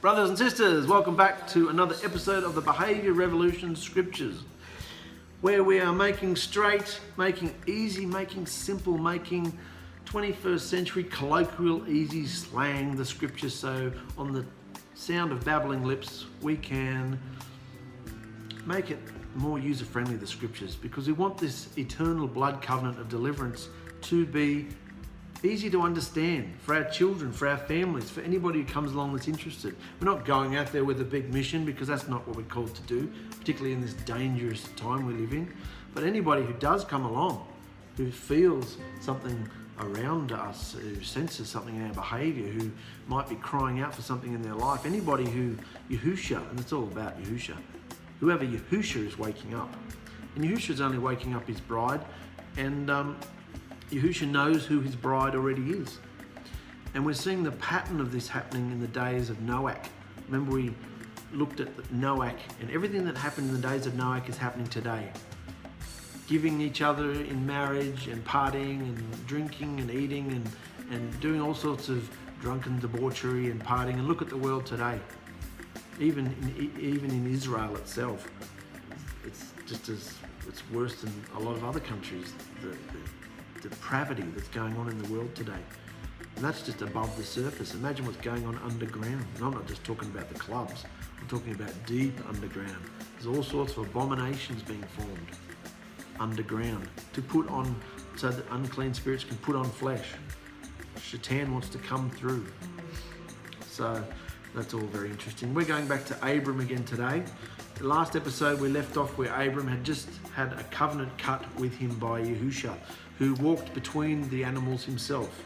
Brothers and sisters, welcome back to another episode of the Behavior Revolution Scriptures, where we are making straight, making easy, making simple, making 21st century colloquial easy slang the scriptures, so on the sound of babbling lips we can make it more user-friendly, the scriptures, because we want this eternal blood covenant of deliverance to be easy to understand for our children, for our families, for anybody who comes along that's interested. We're not going out there with a big mission, because that's not what we're called to do, particularly in this dangerous time we live in. But anybody who does come along, who feels something around us, who senses something in our behavior, who might be crying out for something in their life, anybody who Yahusha, and it's all about Yahusha, whoever Yahusha is waking up. And Yahusha is only waking up his bride, and Yahusha knows who his bride already is. And we're seeing the pattern of this happening in the days of Noach. Remember, we looked at Noach, and everything that happened in the days of Noach is happening today. Giving each other in marriage and partying and drinking and eating and doing all sorts of drunken debauchery and partying. And look at the world today. Even in Israel itself, it's worse than a lot of other countries. The depravity that's going on in the world today. And that's just above the surface. Imagine what's going on underground. And I'm not just talking about the clubs. I'm talking about deep underground. There's all sorts of abominations being formed underground to put on, so that unclean spirits can put on flesh. Shaitan wants to come through. So that's all very interesting. We're going back to Abram again today. The last episode we left off where Abram had just had a covenant cut with him by Yahusha, who walked between the animals himself.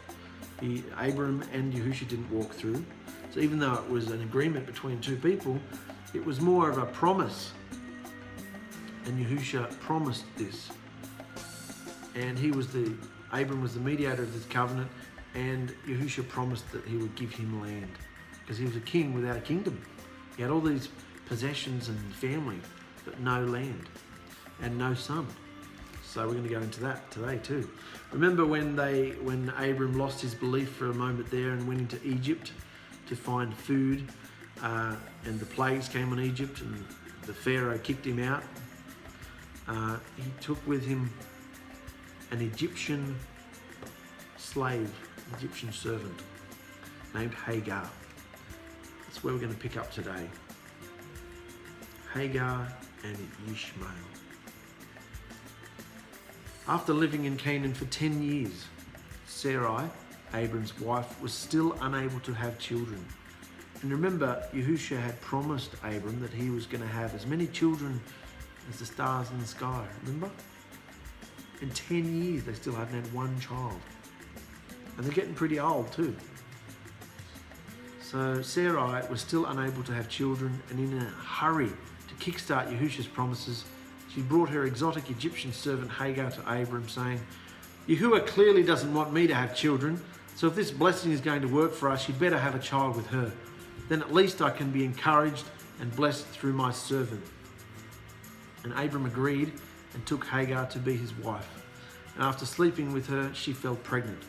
Abram and Yahusha didn't walk through. So even though it was an agreement between two people, it was more of a promise. And Yahusha promised this. And Abram was the mediator of this covenant, and Yahusha promised that he would give him land, because he was a king without a kingdom. He had all these possessions and family, but no land and no son. So we're going to go into that today too. Remember when Abram lost his belief for a moment there and went into Egypt to find food, and the plagues came on Egypt and the Pharaoh kicked him out. He took with him an Egyptian slave, Egyptian servant named Hagar. That's where we're going to pick up today. Hagar and Ishmael. After living in Canaan for 10 years, Sarai, Abram's wife, was still unable to have children. And remember, Yahusha had promised Abram that he was going to have as many children as the stars in the sky, remember? In 10 years, they still haven't had one child. And they're getting pretty old too. So Sarai was still unable to have children, and in a hurry to kickstart Yahusha's promises, she brought her exotic Egyptian servant Hagar to Abram, saying, Yahuwah clearly doesn't want me to have children, so if this blessing is going to work for us, you'd better have a child with her. Then at least I can be encouraged and blessed through my servant. And Abram agreed and took Hagar to be his wife. And after sleeping with her, she fell pregnant.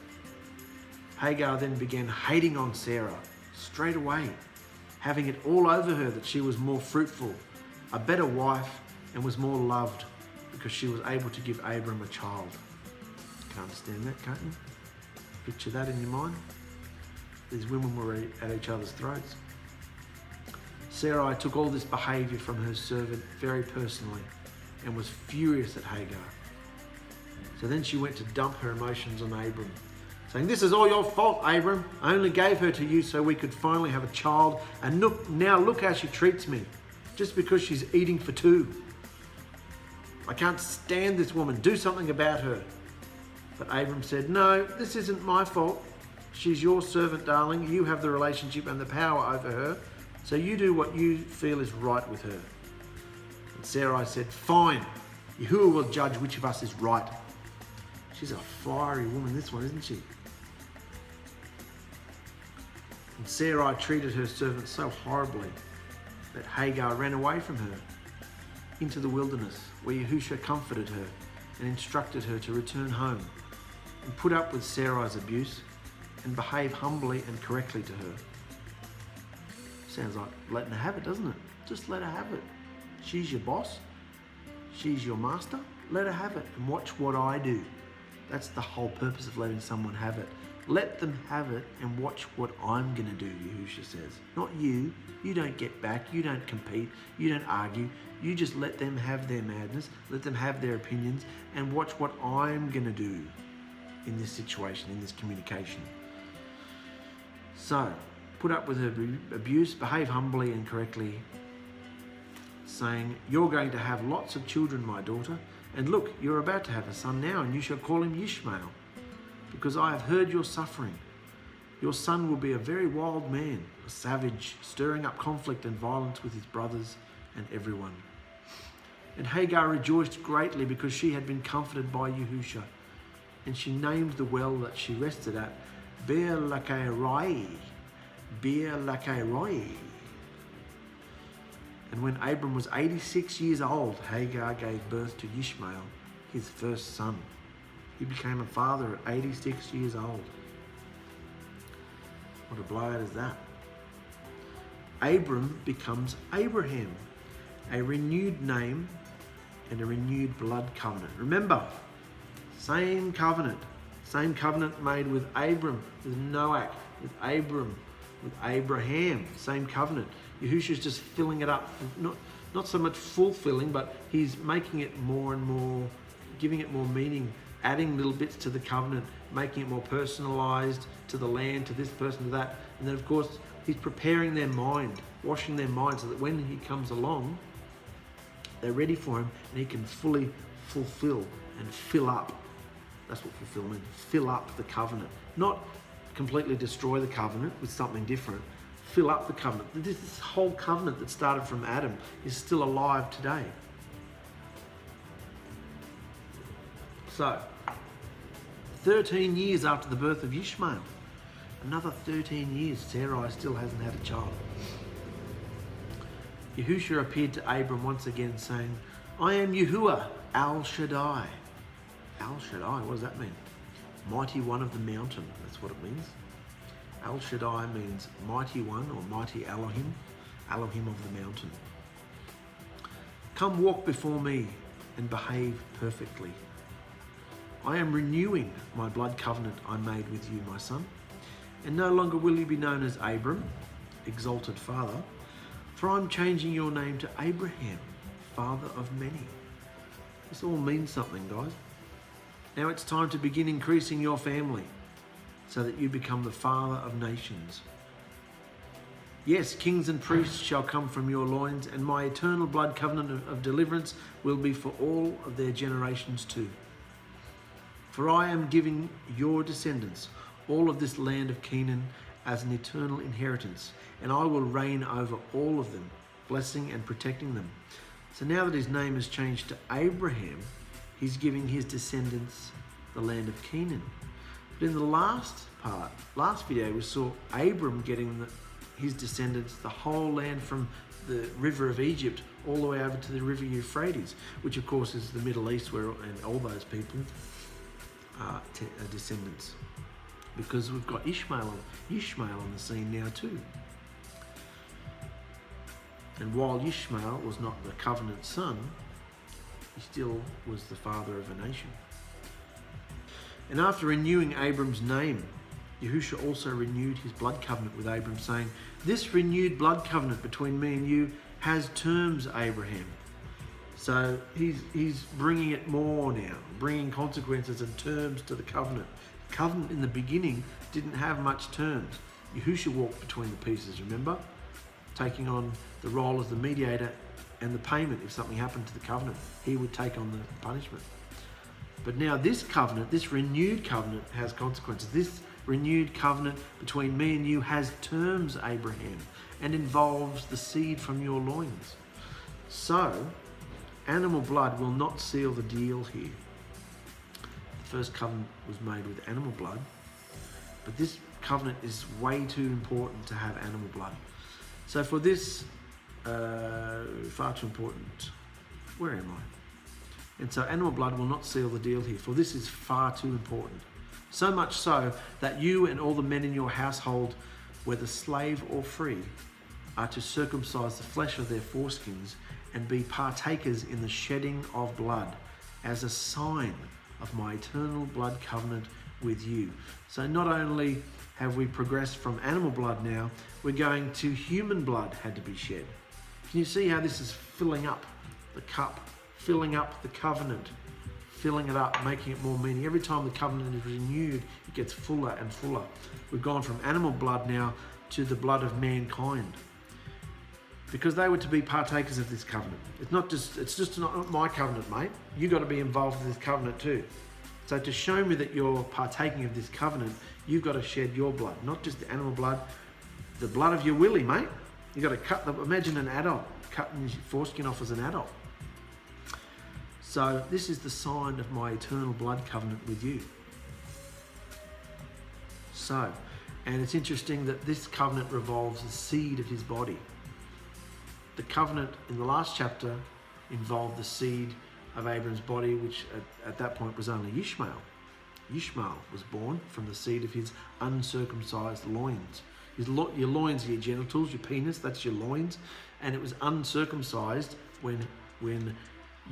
Hagar then began hating on Sarah straight away, having it all over her that she was more fruitful, a better wife, and was more loved because she was able to give Abram a child. You can understand that, can't you? Picture that in your mind. These women were at each other's throats. Sarai took all this behavior from her servant very personally and was furious at Hagar. So then she went to dump her emotions on Abram, saying, this is all your fault, Abram. I only gave her to you so we could finally have a child, and now look how she treats me, just because she's eating for two. I can't stand this woman. Do something about her. But Abram said, no, this isn't my fault. She's your servant, darling. You have the relationship and the power over her, so you do what you feel is right with her. And Sarai said, fine. Yahuwah will judge which of us is right. She's a fiery woman, this one, isn't she? And Sarai treated her servant so horribly that Hagar ran away from her into the wilderness, where Yahusha comforted her and instructed her to return home and put up with Sarai's abuse and behave humbly and correctly to her. Sounds like letting her have it, doesn't it? Just let her have it. She's your boss. She's your master. Let her have it and watch what I do. That's the whole purpose of letting someone have it. Let them have it and watch what I'm going to do, Yahusha says. Not you. You don't get back. You don't compete. You don't argue. You just let them have their madness. Let them have their opinions and watch what I'm going to do in this situation, in this communication. So, put up with her abuse, behave humbly and correctly, saying, you're going to have lots of children, my daughter, and look, you're about to have a son now, and you shall call him Ishmael, because I have heard your suffering. Your son will be a very wild man, a savage, stirring up conflict and violence with his brothers and everyone. And Hagar rejoiced greatly because she had been comforted by Yahusha, and she named the well that she rested at 𝗓𝗪𝗏, 𝗓𝗪𝗏. And when Abram was 86 years old, Hagar gave birth to Ishmael, his first son. He became a father at 86 years old. What a blowout is that? Abram becomes Abraham, a renewed name and a renewed blood covenant. Remember, same covenant made with Abram, with Noach, with Abram, with Abraham, same covenant. Yahusha's just filling it up, not so much fulfilling, but he's making it more and more, giving it more meaning, adding little bits to the covenant, making it more personalized to the land, to this person, to that. And then of course, he's preparing their mind, washing their mind so that when he comes along, they're ready for him and he can fully fulfill and fill up. That's what fulfill means, fill up the covenant. Not completely destroy the covenant with something different. Fill up the covenant. This whole covenant that started from Adam is still alive today. So, 13 years after the birth of Ishmael, another 13 years, Sarai still hasn't had a child. Yahusha appeared to Abram once again saying, I am Yahuwah, El Shaddai. El Shaddai, what does that mean? Mighty one of the mountain, that's what it means. El Shaddai means mighty one or mighty Elohim, Elohim of the mountain. Come walk before me and behave perfectly. I am renewing my blood covenant I made with you, my son, and no longer will you be known as Abram, exalted father, for I'm changing your name to Abraham, father of many. This all means something, guys. Now it's time to begin increasing your family so that you become the father of nations. Yes, kings and priests shall come from your loins, and my eternal blood covenant of deliverance will be for all of their generations too. For I am giving your descendants all of this land of Canaan as an eternal inheritance, and I will reign over all of them, blessing and protecting them. So now that his name has changed to Abraham, he's giving his descendants the land of Canaan. But in the last video, we saw Abram getting his descendants the whole land from the river of Egypt all the way over to the river Euphrates, which of course is the Middle East, and all those people are descendants. Because we've got Ishmael on the scene now too. And while Ishmael was not the covenant son, he still was the father of a nation. And after renewing Abram's name, Yahusha also renewed his blood covenant with Abram, saying, this renewed blood covenant between me and you has terms, Abraham. So he's bringing it more now, bringing consequences and terms to the covenant. The covenant in the beginning didn't have much terms. Yahusha walked between the pieces, remember? Taking on the role as the mediator and the payment if something happened to the covenant. He would take on the punishment. But now this covenant, this renewed covenant, has consequences. This renewed covenant between me and you has terms, Abraham, and involves the seed from your loins. So, animal blood will not seal the deal here. The first covenant was made with animal blood, but this covenant is way too important to have animal blood. So for this, far too important. Where am I? And so animal blood will not seal the deal here, for this is far too important. So much so that you and all the men in your household, whether slave or free, are to circumcise the flesh of their foreskins and be partakers in the shedding of blood as a sign of my eternal blood covenant with you. So not only have we progressed from animal blood now, we're going to human blood had to be shed. Can you see how this is filling up the cup, filling up the covenant, filling it up, making it more meaning? Every time the covenant is renewed, it gets fuller and fuller. We've gone from animal blood now to the blood of mankind, because they were to be partakers of this covenant. It's just not my covenant, mate. You got to be involved in this covenant too. So to show me that you're partaking of this covenant, you've got to shed your blood, not just the animal blood, the blood of your willy, mate. You got to imagine an adult cutting his foreskin off as an adult. So this is the sign of my eternal blood covenant with you. So, and it's interesting that this covenant revolves the seed of his body. The covenant in the last chapter involved the seed of Abram's body, which at that point was only Ishmael. Ishmael was born from the seed of his uncircumcised loins. Your loins are your genitals, your penis, that's your loins. And it was uncircumcised when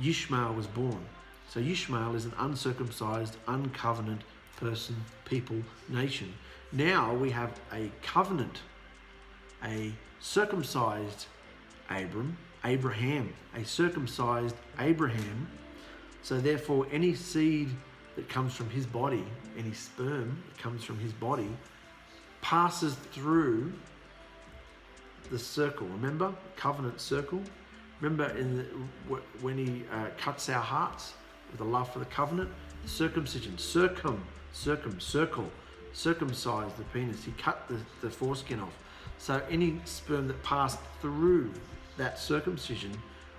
Ishmael was born. So Ishmael is an uncircumcised, uncovenant person, people, nation. Now we have a covenant, a circumcised Abraham, a circumcised Abraham. So therefore any seed that comes from his body, any sperm that comes from his body, passes through the circle. Remember, covenant circle? Remember when he cuts our hearts with a love for the covenant? Circumcision, circle, circumcise the penis. He cut the foreskin off. So any sperm that passed through that circumcision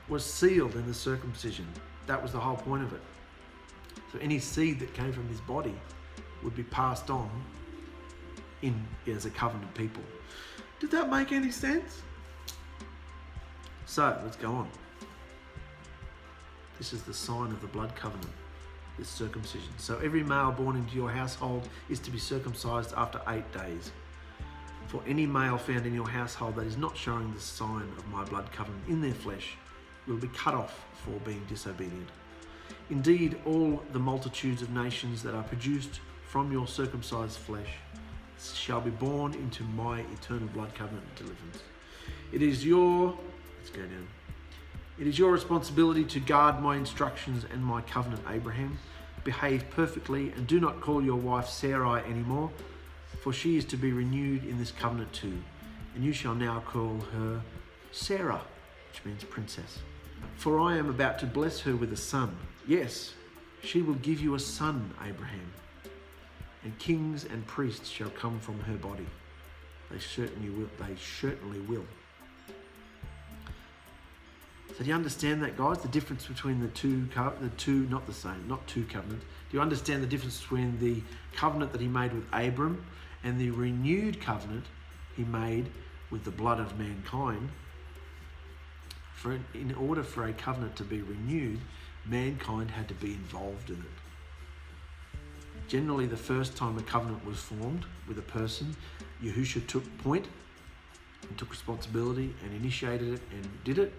was sealed in the circumcision. That was the whole point of it. So any seed that came from his body would be passed on as a covenant people. Did that make any sense? So let's go on. This is the sign of the blood covenant, this circumcision. So every male born into your household is to be circumcised after 8 days. For any male found in your household that is not showing the sign of my blood covenant in their flesh will be cut off for being disobedient. Indeed, all the multitudes of nations that are produced from your circumcised flesh shall be born into my eternal blood covenant deliverance. It is your responsibility to guard my instructions and my covenant, Abraham. Behave perfectly and do not call your wife Sarai anymore, for she is to be renewed in this covenant too. And you shall now call her Sarah, which means princess. For I am about to bless her with a son. Yes, she will give you a son, Abraham. And kings and priests shall come from her body. They certainly will. So do you understand that, guys? The difference between the two, not the same, not two covenants. Do you understand the difference between the covenant that he made with Abram and the renewed covenant he made with the blood of mankind? In order for a covenant to be renewed, mankind had to be involved in it. Generally, the first time a covenant was formed with a person, Yahusha took point and took responsibility and initiated it and did it.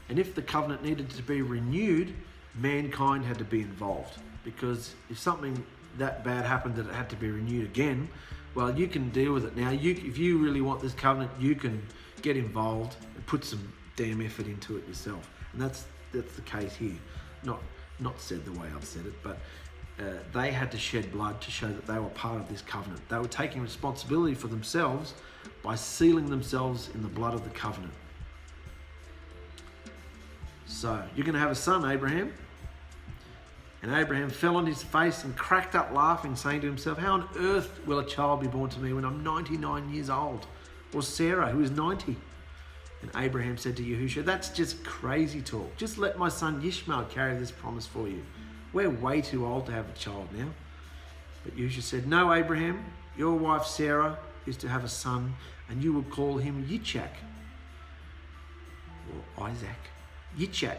And if the covenant needed to be renewed, mankind had to be involved. Because if something that bad happened that it had to be renewed again, well, you can deal with it now. If you really want this covenant, you can get involved and put some damn effort into it yourself. And that's the case here. Not said the way I've said it, but they had to shed blood to show that they were part of this covenant. They were taking responsibility for themselves by sealing themselves in the blood of the covenant. So, you're going to have a son, Abraham. And Abraham fell on his face and cracked up laughing, saying to himself, how on earth will a child be born to me when I'm 99 years old? Or Sarah, who is 90? And Abraham said to Yahusha, that's just crazy talk. Just let my son Ishmael carry this promise for you. We're way too old to have a child now. But Yahusha said, no, Abraham, your wife Sarah is to have a son, and you will call him Yitzhak, or Isaac. Yitzhak,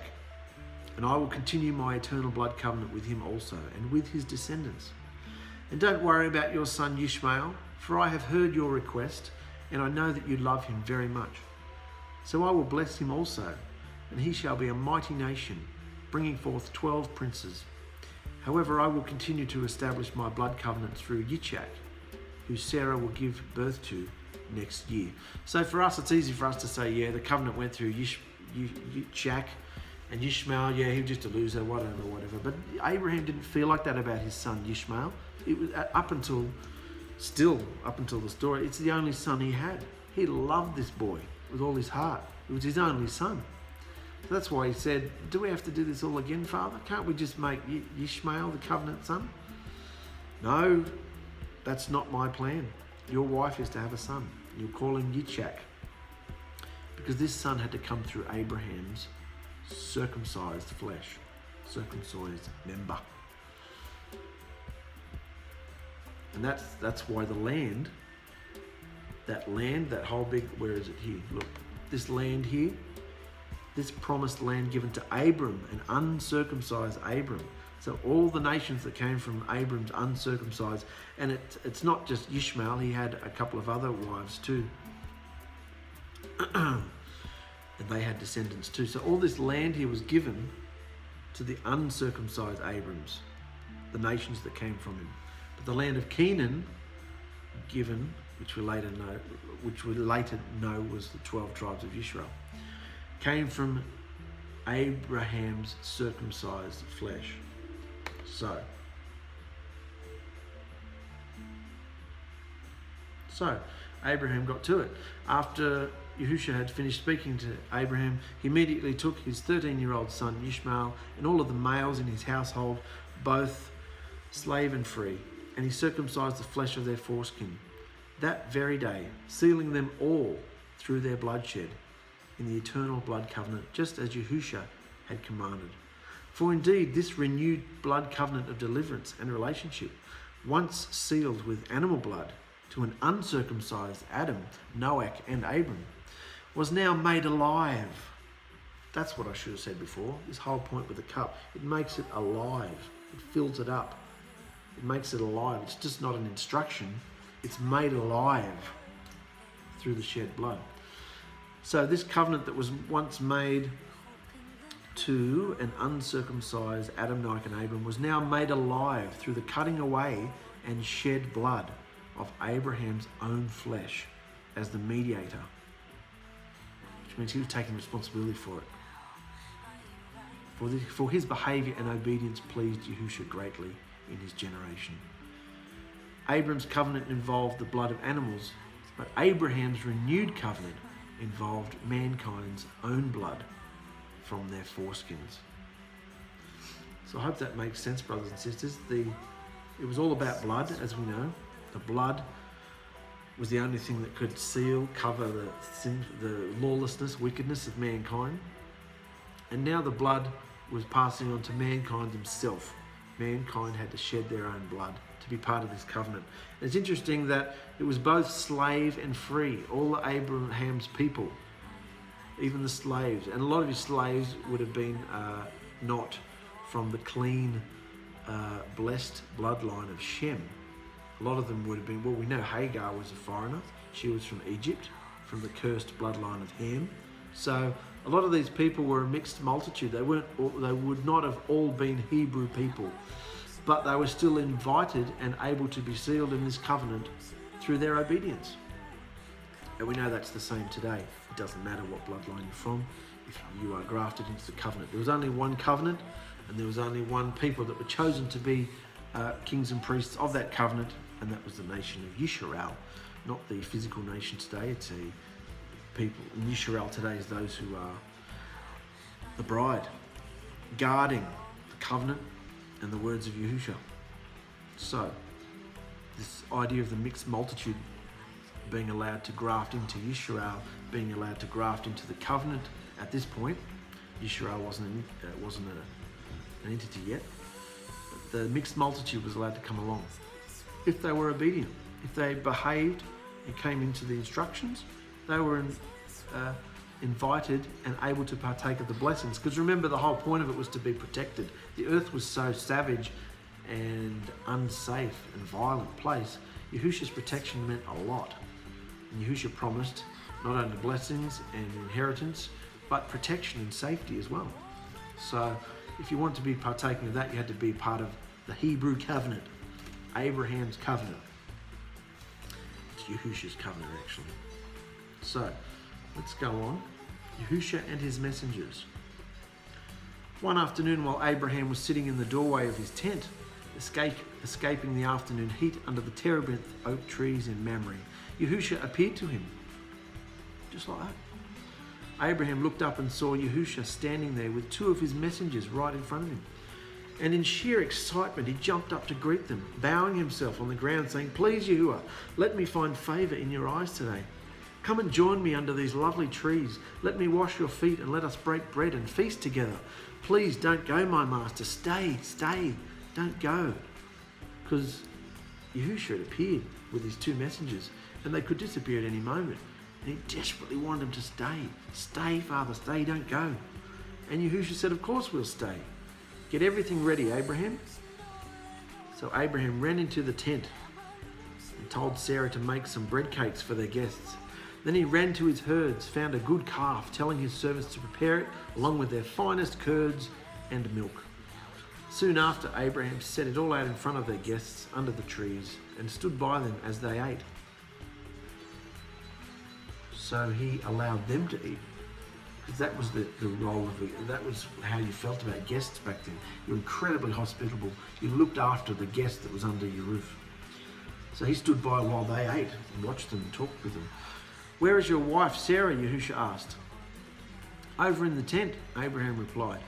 and I will continue my eternal blood covenant with him also, and with his descendants. And don't worry about your son Ishmael, for I have heard your request, and I know that you love him very much. So I will bless him also, and he shall be a mighty nation, bringing forth 12 princes. However, I will continue to establish my blood covenant through Yitzhak, who Sarah will give birth to next year. So for us, it's easy for us to say, yeah, the covenant went through Yitzhak and Ishmael. Yeah, he was just a loser, whatever. But Abraham didn't feel like that about his son Ishmael. It was up until the story, it's the only son he had. He loved this boy with all his heart. It was his only son. So that's why he said, do we have to do this all again, Father? Can't we just make Ishmael the covenant son? No, that's not my plan. Your wife is to have a son. You'll call him Yitzhak. Because this son had to come through Abraham's circumcised flesh, circumcised member. And that's why the land, that whole big, where is it here? Look, this land here, this promised land given to Abram, an uncircumcised Abram. So all the nations that came from Abram's uncircumcised, and it's not just Ishmael, he had a couple of other wives too. And they had descendants too. So all this land here was given to the uncircumcised Abrams, the nations that came from him. But the land of Canaan given, which we later know was the 12 tribes of Israel, came from Abraham's circumcised flesh. So Abraham got to it. After Yahusha had finished speaking to Abraham, he immediately took his 13-year-old son Ishmael and all of the males in his household, both slave and free, and he circumcised the flesh of their foreskin that very day, sealing them all through their bloodshed in the eternal blood covenant, just as Yahusha had commanded. For indeed, this renewed blood covenant of deliverance and relationship, once sealed with animal blood to an uncircumcised Adam, Noach, and Abram, was now made alive. That's what I should have said before. This whole point with the cup, it makes it alive. It fills it up. It makes it alive. It's just not an instruction. It's made alive through the shed blood. So this covenant that was once made to an uncircumcised Adam, Noach, and Abram was now made alive through the cutting away and shed blood of Abraham's own flesh as the mediator, which means he was taking responsibility for it. For his behaviour and obedience pleased Yahusha greatly in his generation. Abram's covenant involved the blood of animals, but Abraham's renewed covenant involved mankind's own blood from their foreskins. So I hope that makes sense, brothers and sisters. It was all about blood, as we know. The blood was the only thing that could cover the sin, the lawlessness, wickedness of mankind. And now the blood was passing on to mankind himself. Mankind had to shed their own blood to be part of this covenant. And it's interesting that it was both slave and free, all Abraham's people, even the slaves. And a lot of his slaves would have been not from the clean, blessed bloodline of Shem. A lot of them would have been, well, we know Hagar was a foreigner. She was from Egypt, from the cursed bloodline of Ham. So a lot of these people were a mixed multitude. They would not have all been Hebrew people, but they were still invited and able to be sealed in this covenant through their obedience. And we know that's the same today. It doesn't matter what bloodline you're from, if you are grafted into the covenant. There was only one covenant, and there was only one people that were chosen to be kings and priests of that covenant, and that was the nation of Yisrael, not the physical nation today. It's people in Yisrael today is those who are the bride, guarding the covenant and the words of Yahusha. So this idea of the mixed multitude being allowed to graft into Yisrael, being allowed to graft into the covenant at this point, Yisrael wasn't an entity yet. The mixed multitude was allowed to come along if they were obedient, if they behaved and came into the instructions. They were invited and able to partake of the blessings. Because remember, the whole point of it was to be protected. The earth was so savage and unsafe and violent place. Yahusha's protection meant a lot. And Yahusha promised not only blessings and inheritance, but protection and safety as well. So if you want to be partaking of that, you had to be part of the Hebrew covenant, Abraham's covenant. It's Yahusha's covenant, actually. So let's go on. Yahusha and his messengers. One afternoon, while Abraham was sitting in the doorway of his tent, escaping the afternoon heat under the terebinth oak trees in Mamre, Yahusha appeared to him. Just like that. Abraham looked up and saw Yahusha standing there with two of his messengers right in front of him. And in sheer excitement, he jumped up to greet them, bowing himself on the ground, saying, "Please, Yahuwah, let me find favor in your eyes today. Come and join me under these lovely trees. Let me wash your feet and let us break bread and feast together. Please don't go, my master. Stay, don't go." Because Yahusha had appeared with his two messengers and they could disappear at any moment. And he desperately wanted them to stay. "Stay, Father, stay, don't go." And Yahusha said, "Of course we'll stay. Get everything ready, Abraham." So Abraham ran into the tent and told Sarah to make some bread cakes for their guests. Then he ran to his herds, found a good calf, telling his servants to prepare it along with their finest curds and milk. Soon after, Abraham set it all out in front of their guests under the trees and stood by them as they ate. So he allowed them to eat. Because that was the role of it. That was how you felt about guests back then. You were incredibly hospitable. You looked after the guest that was under your roof. So he stood by while they ate and watched them and talked with them. "Where is your wife, Sarah?" Yahusha asked. "Over in the tent," Abraham replied.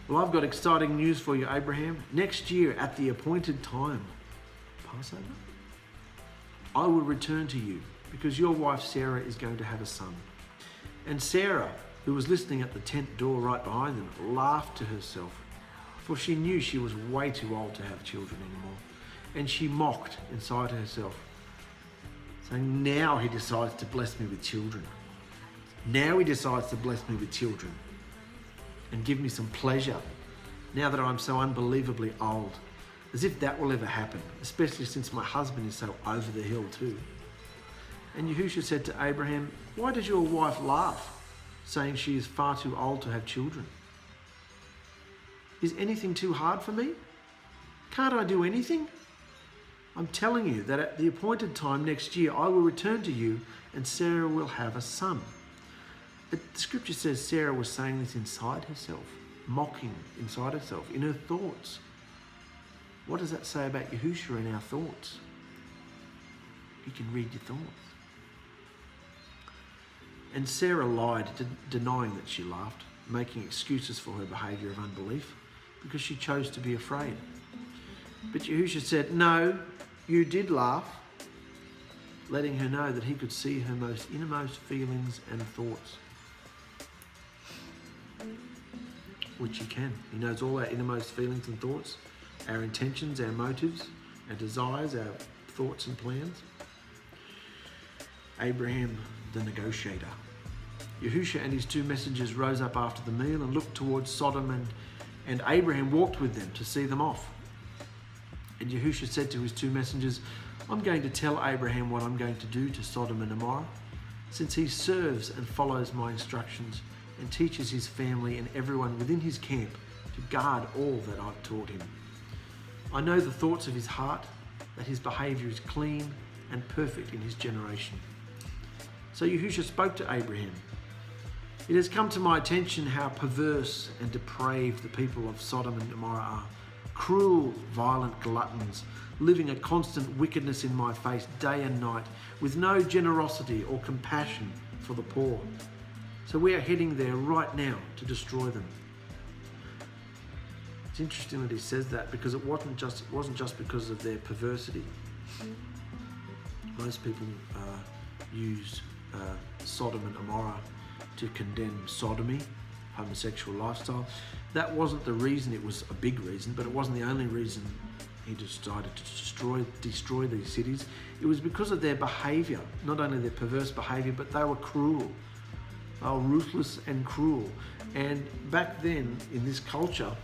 "Well, I've got exciting news for you, Abraham. Next year, at the appointed time, Passover, I will return to you because your wife, Sarah, is going to have a son." And Sarah, who was listening at the tent door right behind them, laughed to herself, for she knew she was way too old to have children anymore. And she mocked inside herself, saying, "Now he decides to bless me with children. Now he decides to bless me with children and give me some pleasure now that I'm so unbelievably old. As if that will ever happen, especially since my husband is so over the hill too." And Yahusha said to Abraham, "Why does your wife laugh, saying she is far too old to have children? Is anything too hard for me? Can't I do anything? I'm telling you that at the appointed time next year, I will return to you and Sarah will have a son." But the scripture says Sarah was saying this inside herself, mocking inside herself, in her thoughts. What does that say about Yahusha and our thoughts? He can read your thoughts. And Sarah lied, denying that she laughed, making excuses for her behaviour of unbelief, because she chose to be afraid. But Yahusha said, "No, you did laugh," letting her know that he could see her most innermost feelings and thoughts. Which he can. He knows all our innermost feelings and thoughts, our intentions, our motives, our desires, our thoughts and plans. Abraham, the negotiator. Yahusha and his two messengers rose up after the meal and looked towards Sodom, and Abraham walked with them to see them off. And Yahusha said to his two messengers, "I'm going to tell Abraham what I'm going to do to Sodom and Gomorrah, since he serves and follows my instructions and teaches his family and everyone within his camp to guard all that I've taught him. I know the thoughts of his heart, that his behaviour is clean and perfect in his generation." So Yahusha spoke to Abraham. "It has come to my attention how perverse and depraved the people of Sodom and Gomorrah are. Cruel, violent gluttons, living a constant wickedness in my face day and night, with no generosity or compassion for the poor. So we are heading there right now to destroy them." It's interesting that he says that, because it wasn't just because of their perversity. Most people use Sodom and Gomorrah to condemn sodomy, homosexual lifestyle. That wasn't the reason. It was a big reason, but it wasn't the only reason he decided to destroy these cities. It was because of their behaviour, not only their perverse behaviour, but they were cruel. They were ruthless and cruel. And back then, in this culture,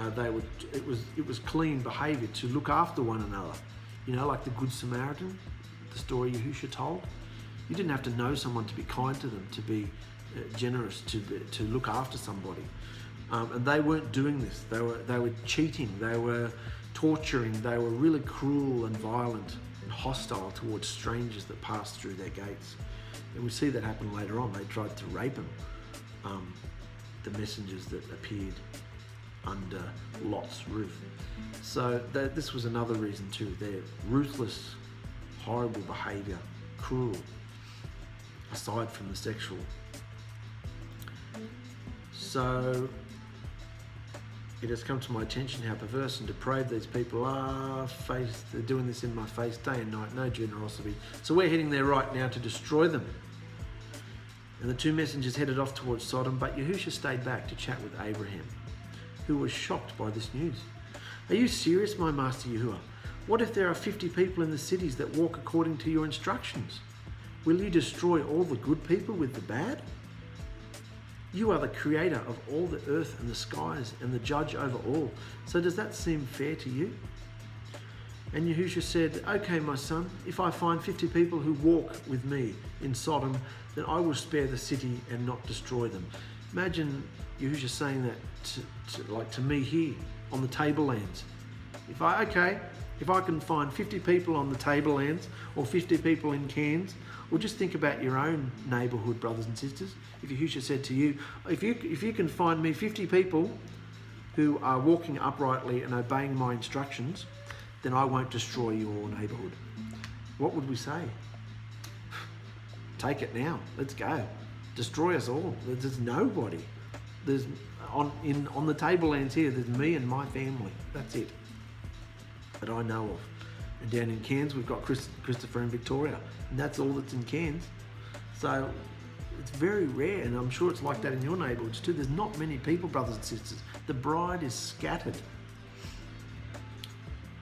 it was clean behaviour to look after one another. You know, like the Good Samaritan, the story Yahusha told. You didn't have to know someone to be kind to them, to be generous, to look after somebody. And they weren't doing this. They were cheating. They were torturing. They were really cruel and violent and hostile towards strangers that passed through their gates. And we see that happen later on. They tried to rape them, the messengers that appeared under Lot's roof. So this was another reason too. Their ruthless, horrible behaviour, cruel, aside from the sexual. So it has come to my attention how perverse and depraved these people are. They're doing this in my face day and night, no generosity. So we're heading there right now to destroy them. And the two messengers headed off towards Sodom, but Yahusha stayed back to chat with Abraham, who was shocked by this news. Are you serious, my master Yahuwah? What if there are 50 people in the cities that walk according to your instructions? Will you destroy all the good people with the bad? You are the creator of all the earth and the skies and the judge over all. So does that seem fair to you? And Yahusha said, okay, my son, if I find 50 people who walk with me in Sodom, then I will spare the city and not destroy them. Imagine Yahusha saying that to me here on the tablelands. If I can find 50 people on the tablelands or 50 people in Cairns, or just think about your own neighbourhood, brothers and sisters. If Yahusha said to you, if you can find me 50 people who are walking uprightly and obeying my instructions, then I won't destroy your neighbourhood. What would we say? Take it now. Let's go. Destroy us all. There's nobody. There's on the tablelands here. There's me and my family. That's it that I know of. And down in Cairns, we've got Christopher and Victoria, and that's all that's in Cairns. So it's very rare, and I'm sure it's like that in your neighbourhoods too. There's not many people, brothers and sisters. The bride is scattered.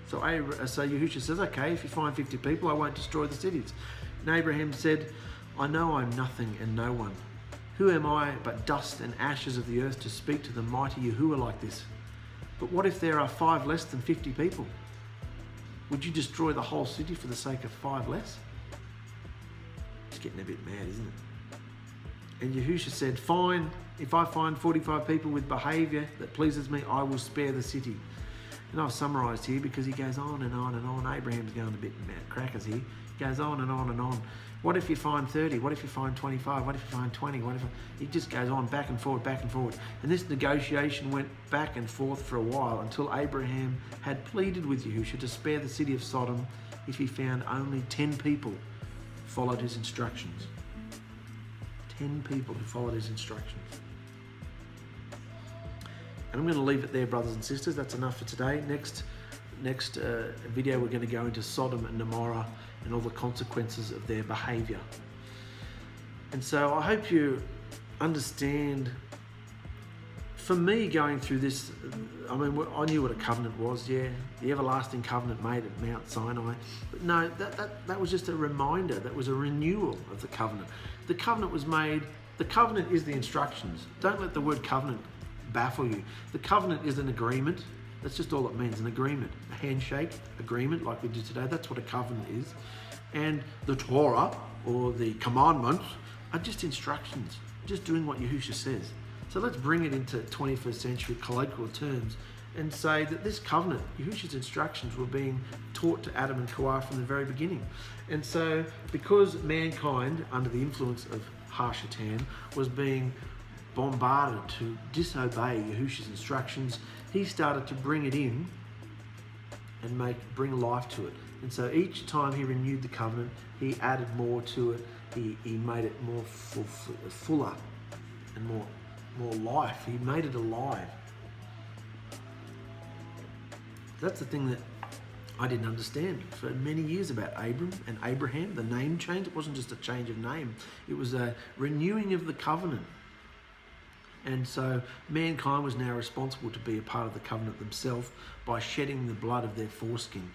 So Yahusha says, okay, if you find 50 people, I won't destroy the cities. And Abraham said, I know I'm nothing and no one. Who am I but dust and ashes of the earth to speak to the mighty Yahuwah like this? But what if there are 5 less than 50 people? Would you destroy the whole city for the sake of 5 less? It's getting a bit mad, isn't it? And Yahusha said, fine, if I find 45 people with behaviour that pleases me, I will spare the city. And I've summarised here because he goes on and on and on. Abraham's going a bit mad crackers here. He goes on and on and on. What if you find 30? What if you find 25? What if you find 20? He just goes on back and forward, back and forward. And this negotiation went back and forth for a while until Abraham had pleaded with Yahusha to spare the city of Sodom if he found only 10 people who followed his instructions. 10 people who followed his instructions. And I'm going to leave it there, brothers and sisters. That's enough for today. Next video, we're going to go into Sodom and Gomorrah and all the consequences of their behaviour. And so I hope you understand. For me, going through this, I mean, I knew what a covenant was, yeah, the everlasting covenant made at Mount Sinai. But no, that was just a reminder. That was a renewal of the covenant. The covenant was made. The covenant is the instructions. Don't let the word covenant baffle you. The covenant is an agreement. That's just all it means, an agreement. A handshake, agreement, like we do today. That's what a covenant is. And the Torah, or the commandments, are just instructions, just doing what Yahusha says. So let's bring it into 21st century colloquial terms and say that this covenant, Yahusha's instructions, were being taught to Adam and Ḥawwa from the very beginning. And so because mankind, under the influence of ℚ was being bombarded to disobey Yahusha's instructions, he started to bring it in and bring life to it. And so each time he renewed the covenant, he added more to it. He made it more fuller and more life. He made it alive. That's the thing that I didn't understand for many years about Abram and Abraham, the name change. It wasn't just a change of name. It was a renewing of the covenant. And so mankind was now responsible to be a part of the covenant themselves by shedding the blood of their foreskin.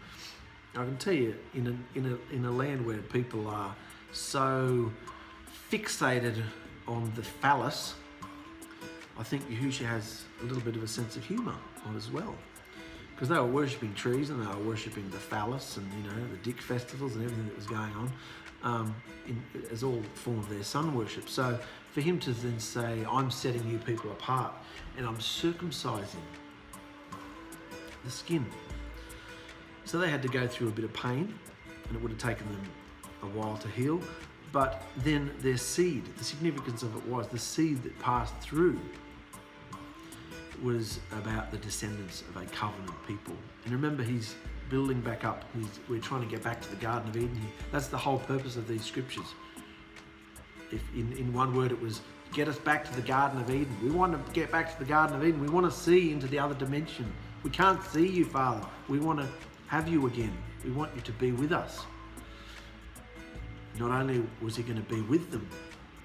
I can tell you, in a land where people are so fixated on the phallus, I think Yahusha has a little bit of a sense of humour on as well. because they were worshipping trees and they were worshipping the phallus and, you know, the dick festivals and everything that was going on as all form of their sun worship. So for him to then say, I'm setting you people apart and I'm circumcising the skin. So they had to go through a bit of pain, and it would have taken them a while to heal. But then their seed, the significance of it was the seed that passed through was about the descendants of a covenant people. And remember, he's building back up. We're trying to get back to the Garden of Eden here. That's the whole purpose of these scriptures. If in one word it was, get us back to the Garden of Eden. We want to get back to the Garden of Eden. We want to see into the other dimension. We can't see you, Father. We want to have you again. We want you to be with us. Not only was he going to be with them,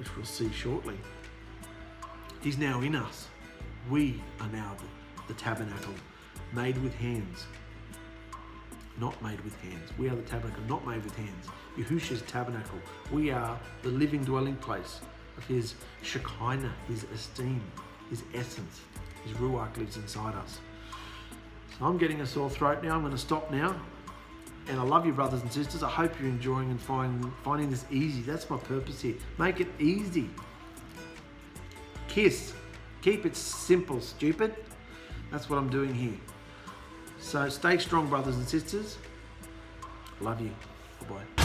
which we'll see shortly, he's now in us. We are now the tabernacle, made with hands, not made with hands. We are the tabernacle, not made with hands. Yahusha's tabernacle. We are the living dwelling place of his Shekinah, his esteem, his essence. His Ruach lives inside us. So I'm getting a sore throat now. I'm going to stop now. And I love you, brothers and sisters. I hope you're enjoying and finding this easy. That's my purpose here. Make it easy. Kiss. Keep it simple, stupid. That's what I'm doing here. So stay strong, brothers and sisters. Love you. Bye-bye.